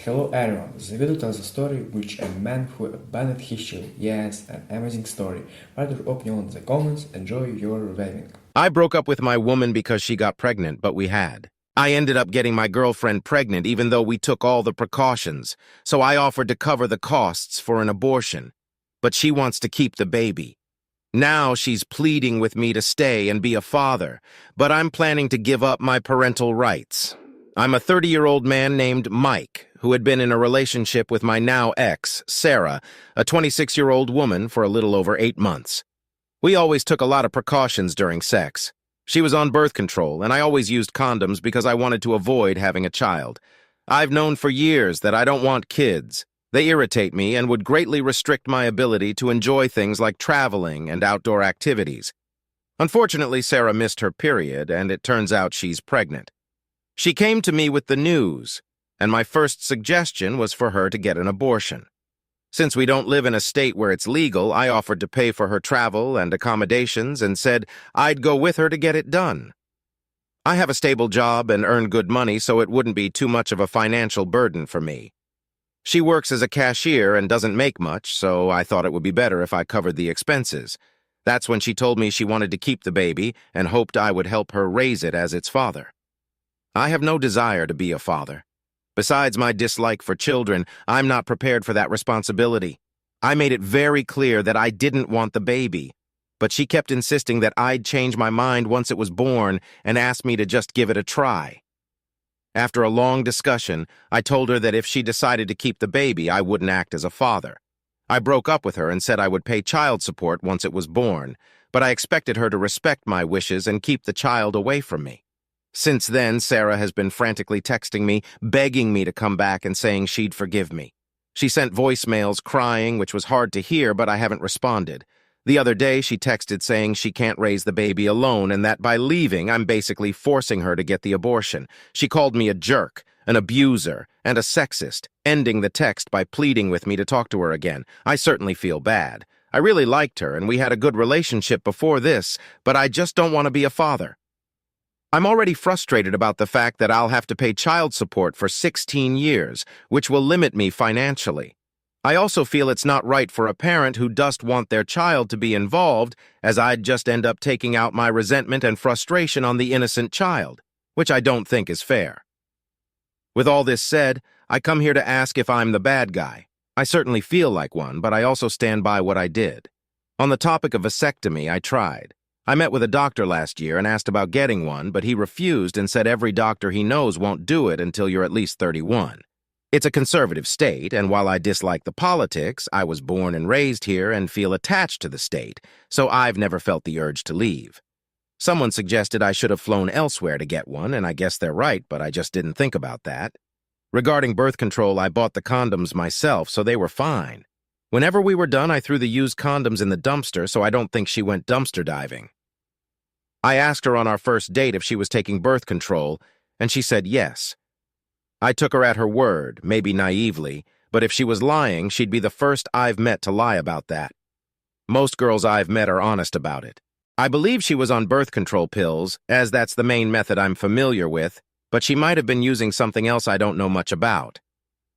Hello everyone, the video tells a story which a man who abandoned his child. Yes, an amazing story. Write your opinion in the comments, enjoy your reviewing. I broke up with my woman because she got pregnant, but we had. I ended up getting my girlfriend pregnant even though we took all the precautions, so I offered to cover the costs for an abortion. But she wants to keep the baby. Now she's pleading with me to stay and be a father, but I'm planning to give up my parental rights. I'm a 30-year-old man named Mike, who had been in a relationship with my now ex, Sarah, a 26-year-old woman, for a little over 8 months. We always took a lot of precautions during sex. She was on birth control, and I always used condoms because I wanted to avoid having a child. I've known for years that I don't want kids. They irritate me and would greatly restrict my ability to enjoy things like traveling and outdoor activities. Unfortunately, Sarah missed her period, and it turns out she's pregnant. She came to me with the news, and my first suggestion was for her to get an abortion. Since we don't live in a state where it's legal, I offered to pay for her travel and accommodations and said I'd go with her to get it done. I have a stable job and earn good money, so it wouldn't be too much of a financial burden for me. She works as a cashier and doesn't make much, so I thought it would be better if I covered the expenses. That's when she told me she wanted to keep the baby and hoped I would help her raise it as its father. I have no desire to be a father. Besides my dislike for children, I'm not prepared for that responsibility. I made it very clear that I didn't want the baby, but she kept insisting that I'd change my mind once it was born and asked me to just give it a try. After a long discussion, I told her that if she decided to keep the baby, I wouldn't act as a father. I broke up with her and said I would pay child support once it was born, but I expected her to respect my wishes and keep the child away from me. Since then, Sarah has been frantically texting me, begging me to come back and saying she'd forgive me. She sent voicemails crying, which was hard to hear, but I haven't responded. The other day, she texted saying she can't raise the baby alone and that by leaving, I'm basically forcing her to get the abortion. She called me a jerk, an abuser, and a sexist, ending the text by pleading with me to talk to her again. I certainly feel bad. I really liked her, and we had a good relationship before this, but I just don't want to be a father. I'm already frustrated about the fact that I'll have to pay child support for 16 years, which will limit me financially. I also feel it's not right for a parent who doesn't want their child to be involved, as I'd just end up taking out my resentment and frustration on the innocent child, which I don't think is fair. With all this said, I come here to ask if I'm the bad guy. I certainly feel like one, but I also stand by what I did. On the topic of vasectomy, I tried. I met with a doctor last year and asked about getting one, but he refused and said every doctor he knows won't do it until you're at least 31. It's a conservative state, and while I dislike the politics, I was born and raised here and feel attached to the state, so I've never felt the urge to leave. Someone suggested I should have flown elsewhere to get one, and I guess they're right, but I just didn't think about that. Regarding birth control, I bought the condoms myself, so they were fine. Whenever we were done, I threw the used condoms in the dumpster, so I don't think she went dumpster diving. I asked her on our first date if she was taking birth control, and she said yes. I took her at her word, maybe naively, but if she was lying, she'd be the first I've met to lie about that. Most girls I've met are honest about it. I believe she was on birth control pills, as that's the main method I'm familiar with, but she might have been using something else I don't know much about.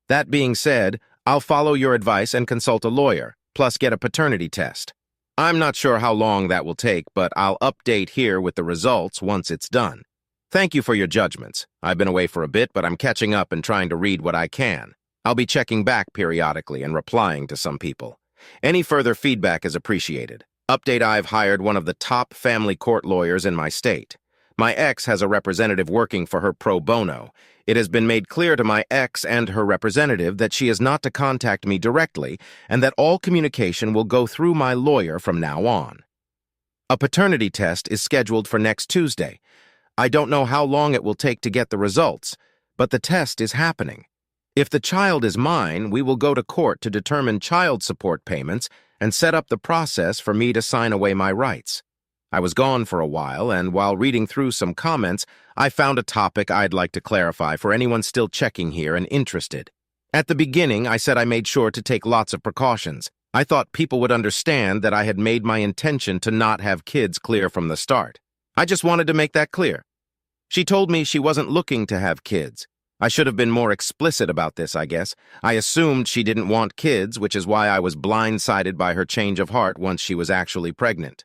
That being said, I'll follow your advice and consult a lawyer, plus get a paternity test. I'm not sure how long that will take, but I'll update here with the results once it's done. Thank you for your judgments. I've been away for a bit, but I'm catching up and trying to read what I can. I'll be checking back periodically and replying to some people. Any further feedback is appreciated. Update: I've hired one of the top family court lawyers in my state. My ex has a representative working for her pro bono. It has been made clear to my ex and her representative that she is not to contact me directly and that all communication will go through my lawyer from now on. A paternity test is scheduled for next Tuesday. I don't know how long it will take to get the results, but the test is happening. If the child is mine, we will go to court to determine child support payments and set up the process for me to sign away my rights. I was gone for a while, and while reading through some comments, I found a topic I'd like to clarify for anyone still checking here and interested. At the beginning, I said I made sure to take lots of precautions. I thought people would understand that I had made my intention to not have kids clear from the start. I just wanted to make that clear. She told me she wasn't looking to have kids. I should have been more explicit about this, I guess. I assumed she didn't want kids, which is why I was blindsided by her change of heart once she was actually pregnant.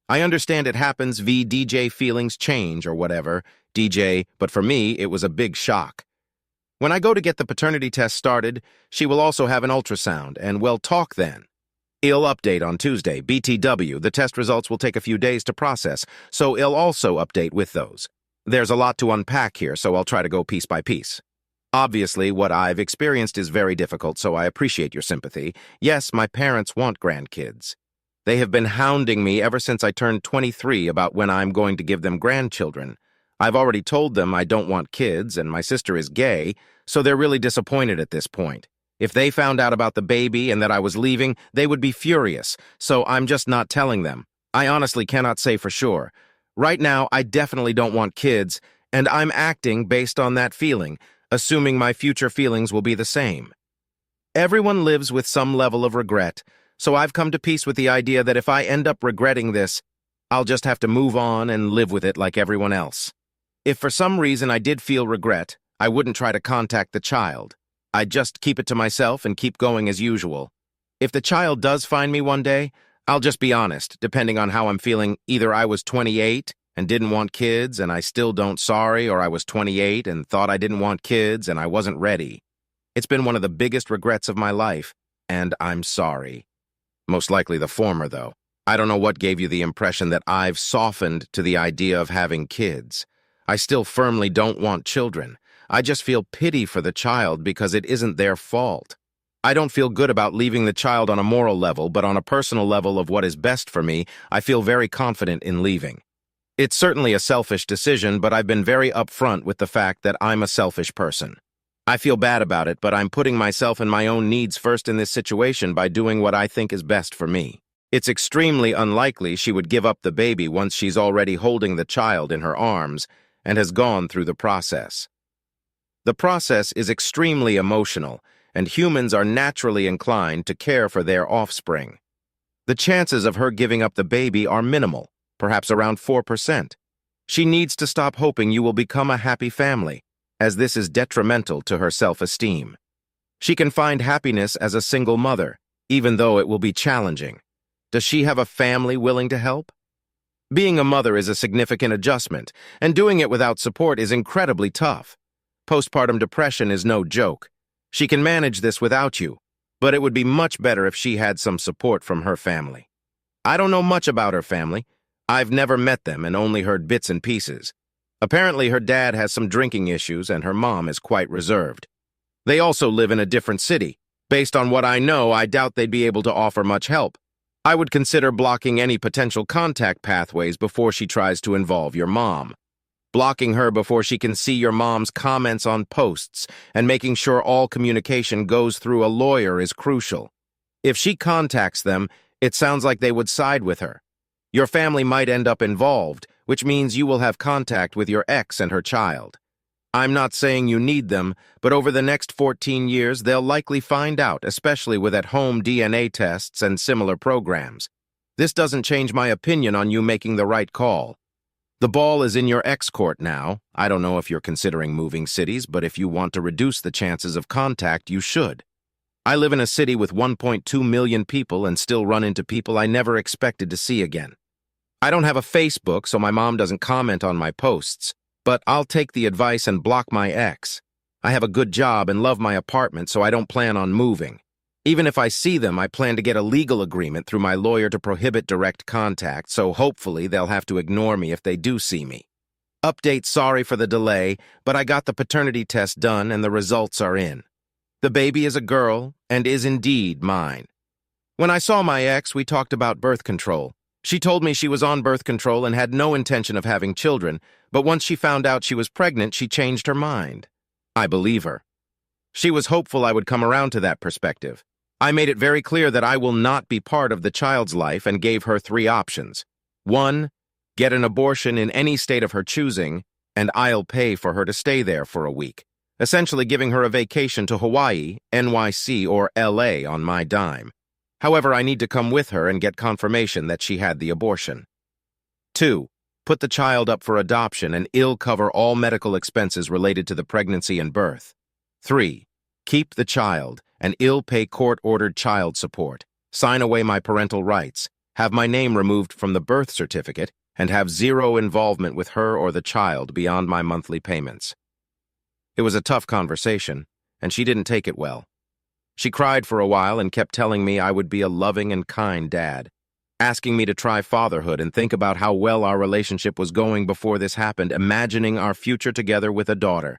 I understand it happens DJ feelings change or whatever, DJ, but for me, it was a big shock. When I go to get the paternity test started, she will also have an ultrasound, and we'll talk then. I'll update on Tuesday, BTW. The test results will take a few days to process, so I'll also update with those. There's a lot to unpack here, so I'll try to go piece by piece. Obviously, what I've experienced is very difficult, so I appreciate your sympathy. Yes, my parents want grandkids. They have been hounding me ever since I turned 23 about when I'm going to give them grandchildren. I've already told them I don't want kids, and my sister is gay, so they're really disappointed at this point. If they found out about the baby and that I was leaving, they would be furious, so I'm just not telling them. I honestly cannot say for sure. Right now, I definitely don't want kids, and I'm acting based on that feeling, assuming my future feelings will be the same. Everyone lives with some level of regret, so I've come to peace with the idea that if I end up regretting this, I'll just have to move on and live with it like everyone else. If for some reason I did feel regret, I wouldn't try to contact the child. I'd just keep it to myself and keep going as usual. If the child does find me one day, I'll just be honest, depending on how I'm feeling. Either I was 28 and didn't want kids and I still don't sorry, or I was 28 and thought I didn't want kids and I wasn't ready. It's been one of the biggest regrets of my life, and I'm sorry. Most likely the former, though. I don't know what gave you the impression that I've softened to the idea of having kids. I still firmly don't want children. I just feel pity for the child because it isn't their fault. I don't feel good about leaving the child on a moral level, but on a personal level of what is best for me, I feel very confident in leaving. It's certainly a selfish decision, but I've been very upfront with the fact that I'm a selfish person. I feel bad about it, but I'm putting myself and my own needs first in this situation by doing what I think is best for me. It's extremely unlikely she would give up the baby once she's already holding the child in her arms and has gone through the process. The process is extremely emotional, and humans are naturally inclined to care for their offspring. The chances of her giving up the baby are minimal, perhaps around 4%. She needs to stop hoping you will become a happy family, as this is detrimental to her self-esteem. She can find happiness as a single mother, even though it will be challenging. Does she have a family willing to help? Being a mother is a significant adjustment, and doing it without support is incredibly tough. Postpartum depression is no joke. She can manage this without you, but it would be much better if she had some support from her family. I don't know much about her family. I've never met them and only heard bits and pieces. Apparently her dad has some drinking issues and her mom is quite reserved. They also live in a different city. Based on what I know, I doubt they'd be able to offer much help. I would consider blocking any potential contact pathways before she tries to involve your mom. Blocking her before she can see your mom's comments on posts and making sure all communication goes through a lawyer is crucial. If she contacts them, it sounds like they would side with her. Your family might end up involved, which means you will have contact with your ex and her child. I'm not saying you need them, but over the next 14 years, they'll likely find out, especially with at-home DNA tests and similar programs. This doesn't change my opinion on you making the right call. The ball is in your ex-court now. I don't know if you're considering moving cities, but if you want to reduce the chances of contact, you should. I live in a city with 1.2 million people and still run into people I never expected to see again. I don't have a Facebook, so my mom doesn't comment on my posts, but I'll take the advice and block my ex. I have a good job and love my apartment, so I don't plan on moving. Even if I see them, I plan to get a legal agreement through my lawyer to prohibit direct contact, so hopefully they'll have to ignore me if they do see me. Update, sorry for the delay, but I got the paternity test done and the results are in. The baby is a girl and is indeed mine. When I saw my ex, we talked about birth control. She told me she was on birth control and had no intention of having children, but once she found out she was pregnant, she changed her mind. I believe her. She was hopeful I would come around to that perspective. I made it very clear that I will not be part of the child's life and gave her 3 options. 1, get an abortion in any state of her choosing, and I'll pay for her to stay there for a week, essentially giving her a vacation to Hawaii, NYC, or LA on my dime. However, I need to come with her and get confirmation that she had the abortion. 2, put the child up for adoption, and cover all medical expenses related to the pregnancy and birth. 3. Keep the child and pay court-ordered child support, sign away my parental rights, have my name removed from the birth certificate, and have zero involvement with her or the child beyond my monthly payments. It was a tough conversation, and she didn't take it well. She cried for a while and kept telling me I would be a loving and kind dad, asking me to try fatherhood and think about how well our relationship was going before this happened, imagining our future together with a daughter.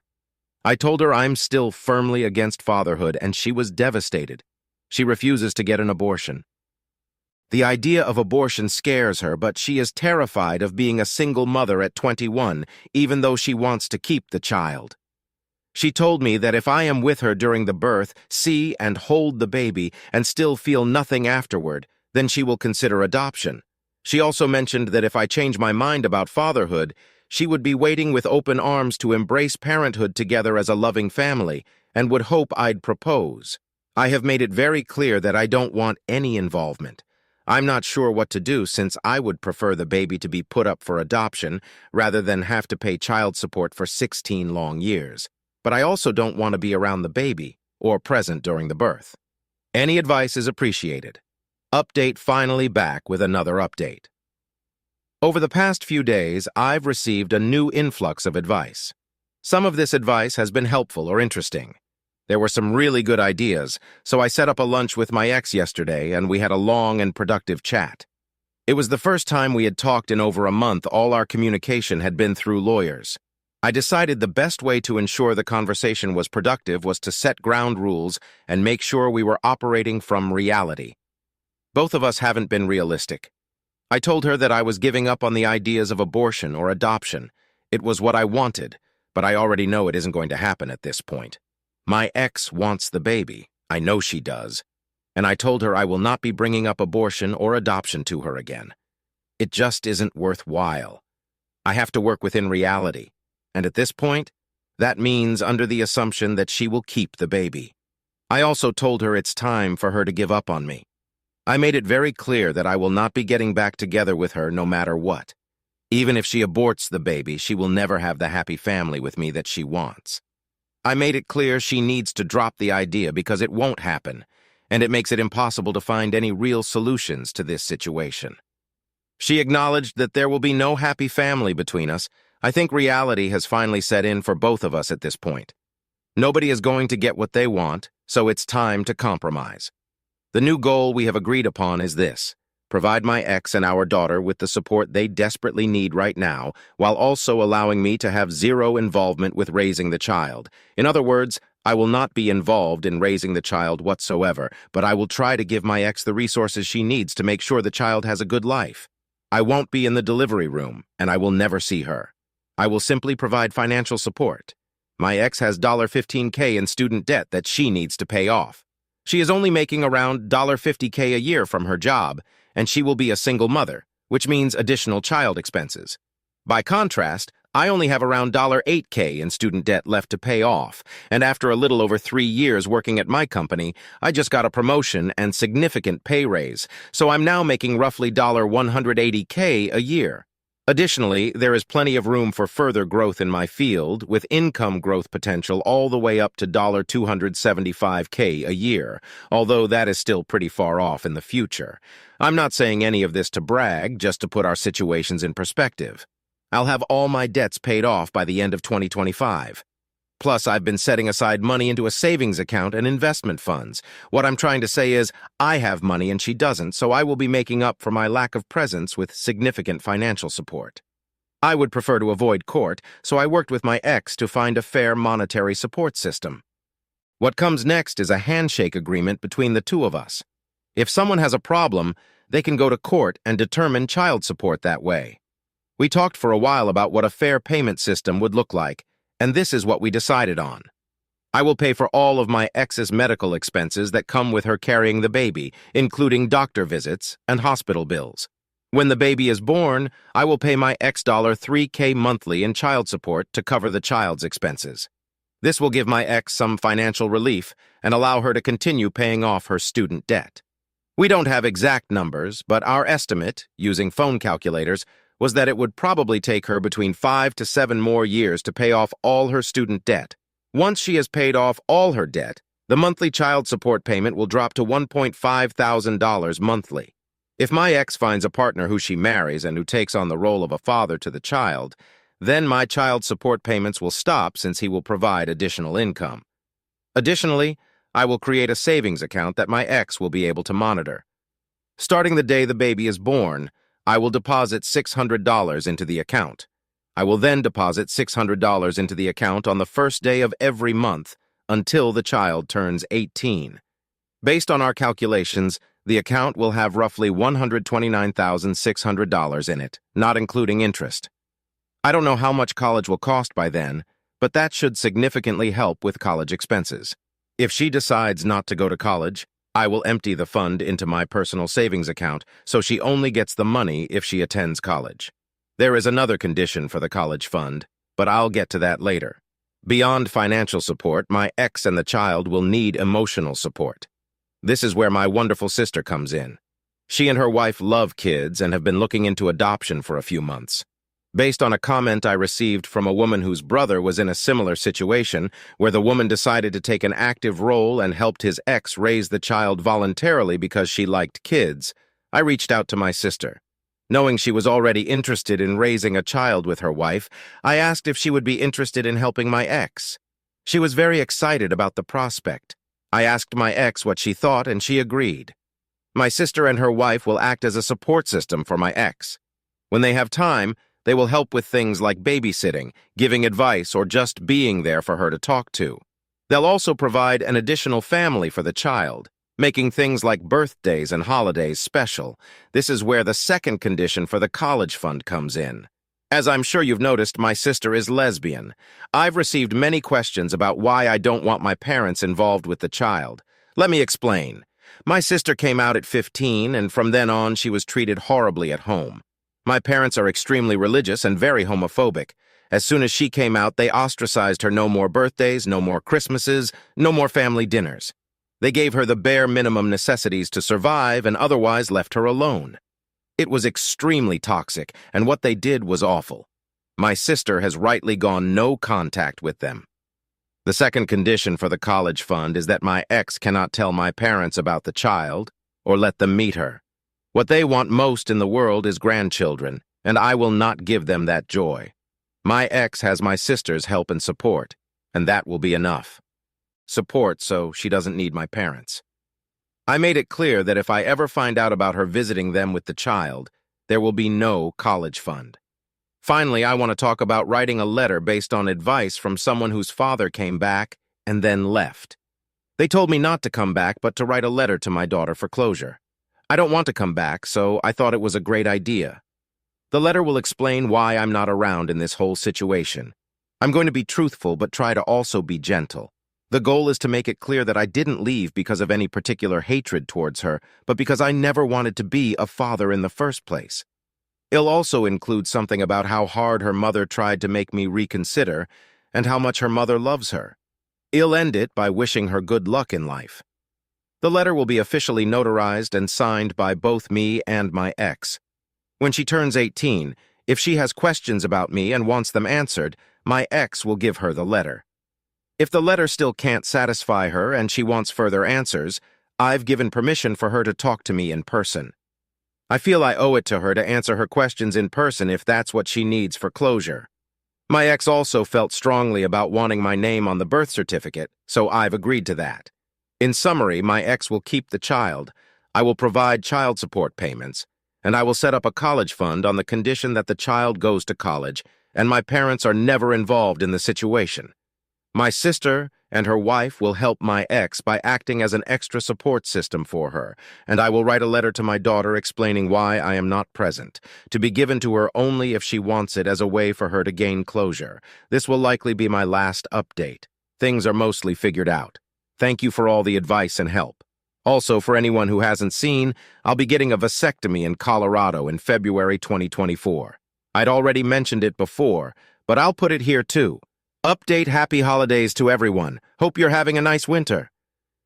I told her I'm still firmly against fatherhood, and she was devastated. She refuses to get an abortion. The idea of abortion scares her, but she is terrified of being a single mother at 21, even though she wants to keep the child. She told me that if I am with her during the birth, see and hold the baby, and still feel nothing afterward, then she will consider adoption. She also mentioned that if I change my mind about fatherhood, she would be waiting with open arms to embrace parenthood together as a loving family, and would hope I'd propose. I have made it very clear that I don't want any involvement. I'm not sure what to do, since I would prefer the baby to be put up for adoption rather than have to pay child support for 16 long years. But I also don't want to be around the baby or present during the birth. Any advice is appreciated. Update finally back with another update. Over the past few days, I've received a new influx of advice. Some of this advice has been helpful or interesting. There were some really good ideas, so I set up a lunch with my ex yesterday, and we had a long and productive chat. It was the first time we had talked in over a month. All our communication had been through lawyers. I decided the best way to ensure the conversation was productive was to set ground rules and make sure we were operating from reality. Both of us haven't been realistic. I told her that I was giving up on the ideas of abortion or adoption. It was what I wanted, but I already know it isn't going to happen at this point. My ex wants the baby. I know she does. And I told her I will not be bringing up abortion or adoption to her again. It just isn't worthwhile. I have to work within reality. And at this point, that means under the assumption that she will keep the baby. I also told her it's time for her to give up on me. I made it very clear that I will not be getting back together with her no matter what. Even if she aborts the baby, she will never have the happy family with me that she wants. I made it clear she needs to drop the idea because it won't happen, and it makes it impossible to find any real solutions to this situation. She acknowledged that there will be no happy family between us. I think reality has finally set in for both of us at this point. Nobody is going to get what they want, so it's time to compromise. The new goal we have agreed upon is this: provide my ex and our daughter with the support they desperately need right now, while also allowing me to have zero involvement with raising the child. In other words, I will not be involved in raising the child whatsoever, but I will try to give my ex the resources she needs to make sure the child has a good life. I won't be in the delivery room, and I will never see her. I will simply provide financial support. My ex has $15K in student debt that she needs to pay off. She is only making around $50K a year from her job, and she will be a single mother, which means additional child expenses. By contrast, I only have around $8K in student debt left to pay off, and after a little over 3 years working at my company, I just got a promotion and significant pay raise, so I'm now making roughly $180K a year. Additionally, there is plenty of room for further growth in my field, with income growth potential all the way up to $275K a year, although that is still pretty far off in the future. I'm not saying any of this to brag, just to put our situations in perspective. I'll have all my debts paid off by the end of 2025. Plus, I've been setting aside money into a savings account and investment funds. What I'm trying to say is, I have money and she doesn't, so I will be making up for my lack of presence with significant financial support. I would prefer to avoid court, so I worked with my ex to find a fair monetary support system. What comes next is a handshake agreement between the two of us. If someone has a problem, they can go to court and determine child support that way. We talked for a while about what a fair payment system would look like, and this is what we decided on. I will pay for all of my ex's medical expenses that come with her carrying the baby, including doctor visits and hospital bills. When the baby is born, I will pay my ex $3K monthly in child support to cover the child's expenses. This will give my ex some financial relief and allow her to continue paying off her student debt. We don't have exact numbers, but our estimate, using phone calculators, was that it would probably take her between 5 to 7 more years to pay off all her student debt. Once she has paid off all her debt, the monthly child support payment will drop to $1.5 thousand monthly. If my ex finds a partner who she marries and who takes on the role of a father to the child, then my child support payments will stop since he will provide additional income. Additionally, I will create a savings account that my ex will be able to monitor. Starting the day the baby is born, I will deposit $600 into the account. I will then deposit $600 into the account on the first day of every month until the child turns 18. Based on our calculations, the account will have roughly $129,600 in it, not including interest. I don't know how much college will cost by then, but that should significantly help with college expenses. If she decides not to go to college, I will empty the fund into my personal savings account so she only gets the money if she attends college. There is another condition for the college fund, but I'll get to that later. Beyond financial support, my ex and the child will need emotional support. This is where my wonderful sister comes in. She and her wife love kids and have been looking into adoption for a few months. Based on a comment I received from a woman whose brother was in a similar situation, where the woman decided to take an active role and helped his ex raise the child voluntarily because she liked kids, I reached out to my sister. Knowing she was already interested in raising a child with her wife, I asked if she would be interested in helping my ex. She was very excited about the prospect. I asked my ex what she thought, and she agreed. My sister and her wife will act as a support system for my ex. When they have time, they will help with things like babysitting, giving advice, or just being there for her to talk to. They'll also provide an additional family for the child, making things like birthdays and holidays special. This is where the second condition for the college fund comes in. As I'm sure you've noticed, my sister is lesbian. I've received many questions about why I don't want my parents involved with the child. Let me explain. My sister came out at 15, and from then on she was treated horribly at home. My parents are extremely religious and very homophobic. As soon as she came out, they ostracized her. No more birthdays, no more Christmases, no more family dinners. They gave her the bare minimum necessities to survive and otherwise left her alone. It was extremely toxic, and what they did was awful. My sister has rightly gone no contact with them. The second condition for the college fund is that my ex cannot tell my parents about the child or let them meet her. What they want most in the world is grandchildren, and I will not give them that joy. My ex has my sister's help and support, and that will be enough. Support so she doesn't need my parents. I made it clear that if I ever find out about her visiting them with the child, there will be no college fund. Finally, I want to talk about writing a letter based on advice from someone whose father came back and then left. They told me not to come back, but to write a letter to my daughter for closure. I don't want to come back, so I thought it was a great idea. The letter will explain why I'm not around in this whole situation. I'm going to be truthful, but try to also be gentle. The goal is to make it clear that I didn't leave because of any particular hatred towards her, but because I never wanted to be a father in the first place. It'll also include something about how hard her mother tried to make me reconsider and how much her mother loves her. I'll end it by wishing her good luck in life. The letter will be officially notarized and signed by both me and my ex. When she turns 18, if she has questions about me and wants them answered, my ex will give her the letter. If the letter still can't satisfy her and she wants further answers, I've given permission for her to talk to me in person. I feel I owe it to her to answer her questions in person if that's what she needs for closure. My ex also felt strongly about wanting my name on the birth certificate, so I've agreed to that. In summary, my ex will keep the child, I will provide child support payments, and I will set up a college fund on the condition that the child goes to college and my parents are never involved in the situation. My sister and her wife will help my ex by acting as an extra support system for her, and I will write a letter to my daughter explaining why I am not present, to be given to her only if she wants it as a way for her to gain closure. This will likely be my last update. Things are mostly figured out. Thank you for all the advice and help. Also, for anyone who hasn't seen, I'll be getting a vasectomy in Colorado in February 2024. I'd already mentioned it before, but I'll put it here too. Update: happy holidays to everyone. Hope you're having a nice winter.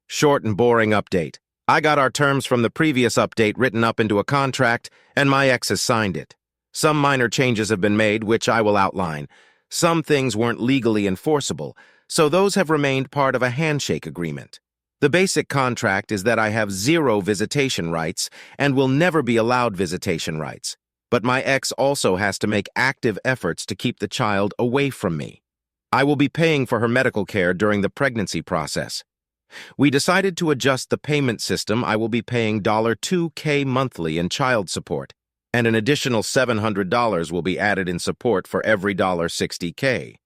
Short and boring update. I got our terms from the previous update written up into a contract, and my ex has signed it. Some minor changes have been made, which I will outline. Some things weren't legally enforceable, so those have remained part of a handshake agreement. The basic contract is that I have 0 visitation rights and will never be allowed visitation rights. But my ex also has to make active efforts to keep the child away from me. I will be paying for her medical care during the pregnancy process. We decided to adjust the payment system. I will be paying $2K monthly in child support, and an additional $700 will be added in support for every $60K.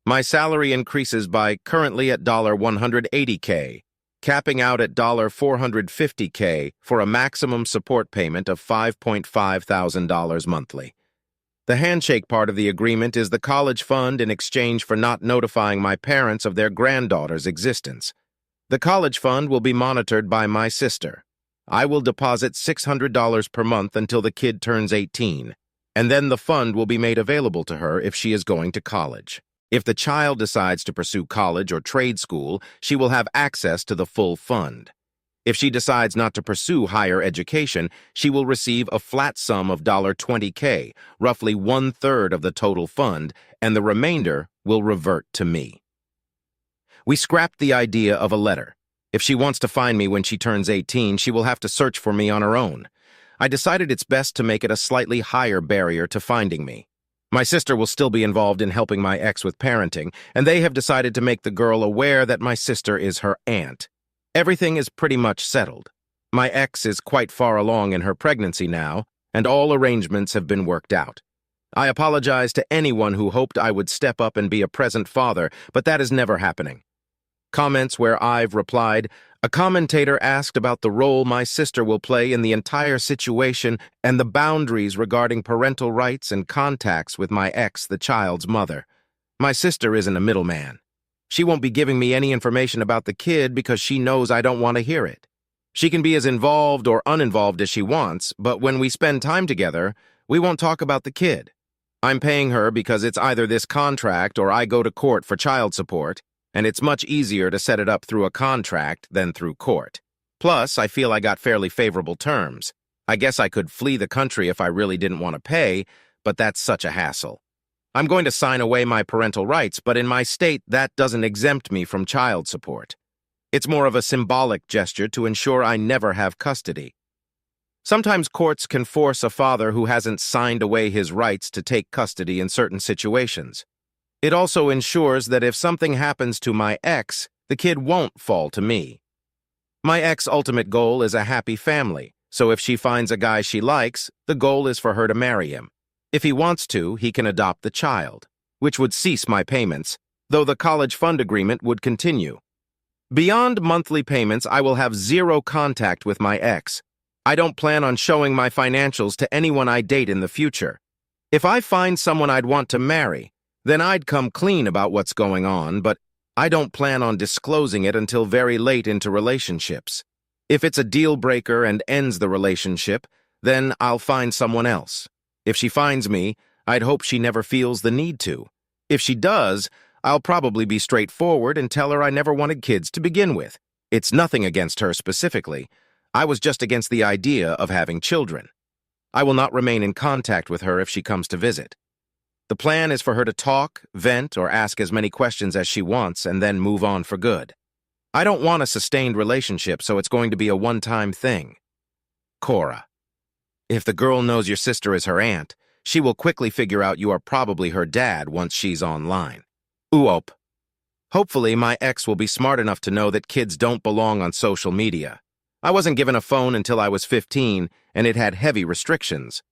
My salary increases by currently at $180K, capping out at $450K for a maximum support payment of $5,500 monthly. The handshake part of the agreement is the college fund in exchange for not notifying my parents of their granddaughter's existence. The college fund will be monitored by my sister. I will deposit $600 per month until the kid turns 18, and then the fund will be made available to her if she is going to college. If the child decides to pursue college or trade school, she will have access to the full fund. If she decides not to pursue higher education, she will receive a flat sum of $20K, roughly 1/3 of the total fund, and the remainder will revert to me. We scrapped the idea of a letter. If she wants to find me when she turns 18, she will have to search for me on her own. I decided it's best to make it a slightly higher barrier to finding me. My sister will still be involved in helping my ex with parenting, and they have decided to make the girl aware that my sister is her aunt. Everything is pretty much settled. My ex is quite far along in her pregnancy now, and all arrangements have been worked out. I apologize to anyone who hoped I would step up and be a present father, but that is never happening. Comments where I've replied, a commentator asked about the role my sister will play in the entire situation and the boundaries regarding parental rights and contacts with my ex, the child's mother. My sister isn't a middleman. She won't be giving me any information about the kid because she knows I don't want to hear it. She can be as involved or uninvolved as she wants, but when we spend time together, we won't talk about the kid. I'm paying her because it's either this contract or I go to court for child support, and it's much easier to set it up through a contract than through court. Plus, I feel I got fairly favorable terms. I guess I could flee the country if I really didn't want to pay, but that's such a hassle. I'm going to sign away my parental rights, but in my state, that doesn't exempt me from child support. It's more of a symbolic gesture to ensure I never have custody. Sometimes courts can force a father who hasn't signed away his rights to take custody in certain situations. It also ensures that if something happens to my ex, the kid won't fall to me. My ex's ultimate goal is a happy family, so if she finds a guy she likes, the goal is for her to marry him. If he wants to, he can adopt the child, which would cease my payments, though the college fund agreement would continue. Beyond monthly payments, I will have 0 contact with my ex. I don't plan on showing my financials to anyone I date in the future. If I find someone I'd want to marry, then I'd come clean about what's going on, but I don't plan on disclosing it until very late into relationships. If it's a deal breaker and ends the relationship, then I'll find someone else. If she finds me, I'd hope she never feels the need to. If she does, I'll probably be straightforward and tell her I never wanted kids to begin with. It's nothing against her specifically. I was just against the idea of having children. I will not remain in contact with her if she comes to visit. The plan is for her to talk, vent, or ask as many questions as she wants and then move on for good. I don't want a sustained relationship, so it's going to be a one-time thing. Cora. If the girl knows your sister is her aunt, she will quickly figure out you are probably her dad once she's online. Uop. Hopefully, my ex will be smart enough to know that kids don't belong on social media. I wasn't given a phone until I was 15, and it had heavy restrictions.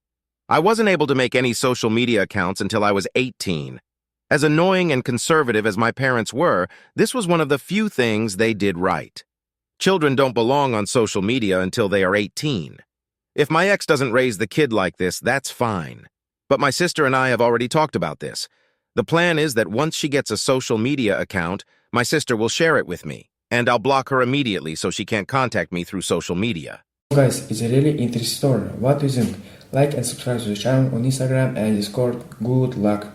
I wasn't able to make any social media accounts until I was 18. As annoying and conservative as my parents were, this was one of the few things they did right. Children don't belong on social media until they are 18. If my ex doesn't raise the kid like this, that's fine. But my sister and I have already talked about this. The plan is that once she gets a social media account, my sister will share it with me, and I'll block her immediately so she can't contact me through social media. Guys, it's a really interesting story. What do you think? Like and subscribe to the channel on Instagram and Discord. Good luck!